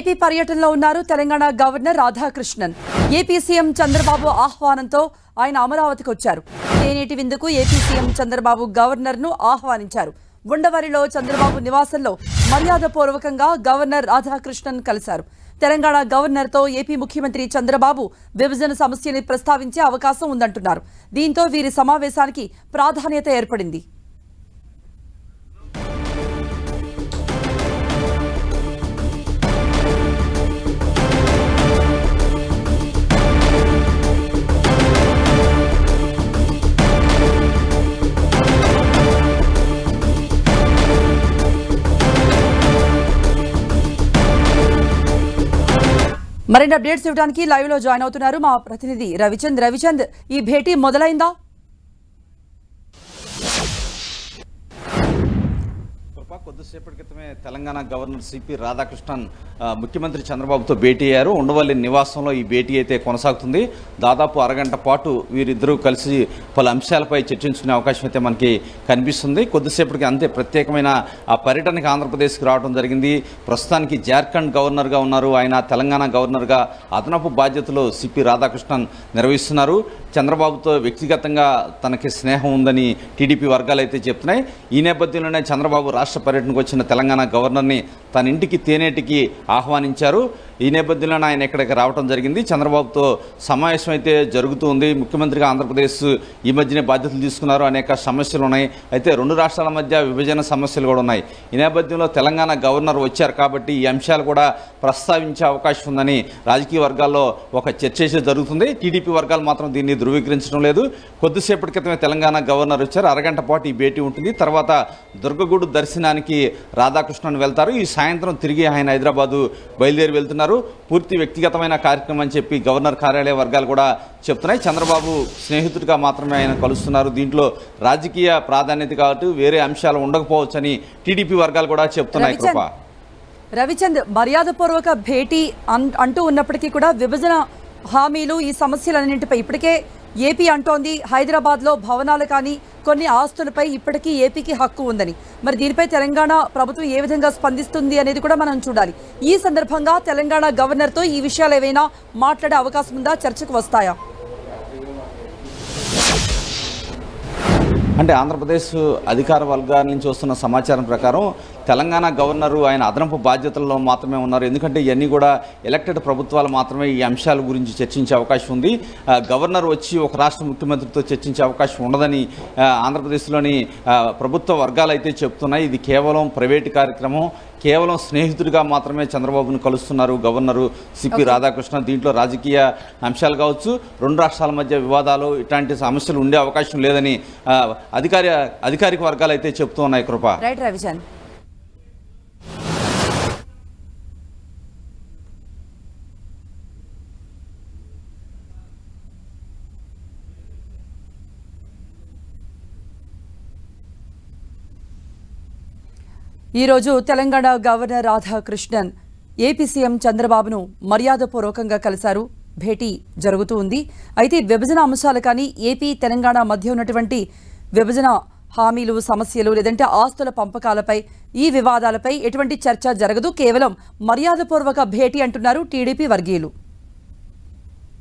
AP పర్యటనలో ఉన్నారు Telangana governor Radhakrishnan. AP CM Chandrababu ఆహ్వానంతో ఆయన అమరావతికి వచ్చారు. తేనేటి విందుకు ఏపీ సీఎం చంద్రబాబు గవర్నర్ను ఆహ్వానించారు. ఉండవరిలో చంద్రబాబు నివాసంలో మర్యాదపూర్వకంగా గవర్నర్ రాధాకృష్ణన్ కలిశారు. తెలంగాణ గవర్నర్తో ఏపీ ముఖ్యమంత్రి చంద్రబాబు విభజన సమస్యని ప్రస్తావించే అవకాశం ఉందంటున్నారు. దీంతో వీరి సమావేశానికి ప్రాధాన్యత ఏర్పడింది. మరిన్ని అప్డేట్స్ ఇవ్వడానికి లైవ్ లో జాయిన్ అవుతున్నారు మా ప్రతినిధి రవిచంద్. ఈ భేటీ మొదలైందా? కొద్దిసేపటి క్రితమే తెలంగాణ గవర్నర్ సిపి రాధాకృష్ణన్ ముఖ్యమంత్రి చంద్రబాబుతో భేటీ అయ్యారు. ఉండవల్లి నివాసంలో ఈ భేటీ అయితే కొనసాగుతుంది. దాదాపు అరగంట పాటు వీరిద్దరూ కలిసి పలు అంశాలపై చర్చించుకునే అవకాశం అయితే మనకి కనిపిస్తుంది. కొద్దిసేపటికి అంతే ప్రత్యేకమైన ఆ పర్యటనకి ఆంధ్రప్రదేశ్కి రావడం జరిగింది. ప్రస్తుతానికి జార్ఖండ్ గవర్నర్గా ఉన్నారు. ఆయన తెలంగాణ గవర్నర్గా అదనపు బాధ్యతలు సిపి రాధాకృష్ణన్ నిర్వహిస్తున్నారు. చంద్రబాబుతో వ్యక్తిగతంగా తనకి స్నేహం ఉందని టీడీపీ వర్గాలు అయితే చెప్తున్నాయి. ఈ నేపథ్యంలోనే చంద్రబాబు రాష్ట్ర పర్యటనకు వచ్చిన తెలంగాణ గవర్నర్ని తన ఇంటికి తేనేటికి ఆహ్వానించారు. ఈ నేపథ్యంలోనే ఆయన ఇక్కడికి రావడం జరిగింది. చంద్రబాబుతో సమావేశం అయితే జరుగుతూ ఉంది. ముఖ్యమంత్రిగా ఆంధ్రప్రదేశ్ ఈ మధ్యనే బాధ్యతలు తీసుకున్నారు. అనేక సమస్యలు ఉన్నాయి. అయితే రెండు రాష్ట్రాల మధ్య విభజన సమస్యలు కూడా ఉన్నాయి. ఈ నేపథ్యంలో తెలంగాణ గవర్నర్ వచ్చారు కాబట్టి ఈ అంశాలు కూడా ప్రస్తావించే అవకాశం ఉందని రాజకీయ వర్గాల్లో ఒక చర్చ జరుగుతుంది. టీడీపీ వర్గాలు మాత్రం దీన్ని ధృవీకరించడం లేదు. కొద్దిసేపటి క్రితమే తెలంగాణ గవర్నర్ వచ్చారు. అరగంట పాటు ఈ భేటీ ఉంటుంది. తర్వాత దుర్గగూడు దర్శనానికి రాధాకృష్ణన్ వెళ్తారు. ఈ సాయంత్రం తిరిగి ఆయన హైదరాబాదు బయలుదేరి వెళ్తున్నారు. పూర్తి వ్యక్తిగతమైన కార్యక్రమం అని చెప్పి గవర్నర్ కార్యాలయ వర్గాలు కూడా చెప్తున్నాయి. చంద్రబాబు స్నేహితుడిగా మాత్రమే ఆయన కలుస్తున్నారు. దీంట్లో రాజకీయ ప్రాధాన్యత కాబట్టి వేరే అంశాలు ఉండకపోవచ్చని టీడీపీ వర్గాలు కూడా చెప్తున్నాయి. కృప రవిచంద్, మర్యాదపూర్వక భేటీ అంటూ ఉన్నప్పటికీ కూడా విభజన హామీలు ఈ సమస్యలన్నింటిపై ఇప్పటికే ఏపీ అంటోంది హైదరాబాద్లో భవనాలు కానీ కొన్ని ఆస్తులపై ఇప్పటికీ ఏపీకి హక్కు ఉందని. మరి దీనిపై తెలంగాణ ప్రభుత్వం ఏ విధంగా స్పందిస్తుంది అనేది కూడా మనం చూడాలి. ఈ సందర్భంగా తెలంగాణ గవర్నర్తో ఈ విషయాలు ఏవైనా మాట్లాడే అవకాశం ఉందా? చర్చకు వస్తాయా? అంటే ఆంధ్రప్రదేశ్ అధికార వర్గాల నుంచి వస్తున్న సమాచారం ప్రకారం తెలంగాణ గవర్నరు ఆయన అదనపు బాధ్యతల్లో మాత్రమే ఉన్నారు. ఎందుకంటే ఇవన్నీ కూడా ఎలక్టెడ్ ప్రభుత్వాలు మాత్రమే ఈ అంశాల గురించి చర్చించే అవకాశం ఉంది. గవర్నర్ వచ్చి ఒక రాష్ట్ర ముఖ్యమంత్రితో చర్చించే అవకాశం ఉండదని ఆంధ్రప్రదేశ్లోని ప్రభుత్వ వర్గాలు అయితే చెప్తున్నాయి. ఇది కేవలం ప్రైవేటు కార్యక్రమం. కేవలం స్నేహితుడిగా మాత్రమే చంద్రబాబును కలుస్తున్నారు గవర్నరు సిపి రాధాకృష్ణ. దీంట్లో రాజకీయ అంశాలు కావచ్చు, రెండు రాష్ట్రాల మధ్య వివాదాలు ఇట్లాంటి సమస్యలు ఉండే అవకాశం లేదని అధికారిక వర్గాలు అయితే చెప్తూ ఉన్నాయి. కృప రైట్ రవిచంద్. ఈరోజు Telangana governor Radhakrishnan AP CM చంద్రబాబును మర్యాదపూర్వకంగా కలిశారు. భేటీ జరుగుతూ ఉంది. అయితే విభజన అంశాలు కానీ ఏపీ తెలంగాణ మధ్య ఉన్నటువంటి విభజన హామీలు సమస్యలు లేదంటే ఆస్తుల పంపకాలపై ఈ వివాదాలపై ఎటువంటి చర్చ జరగదు. కేవలం మర్యాదపూర్వక భేటీ అంటున్నారు టీడీపీ వర్గీయులు.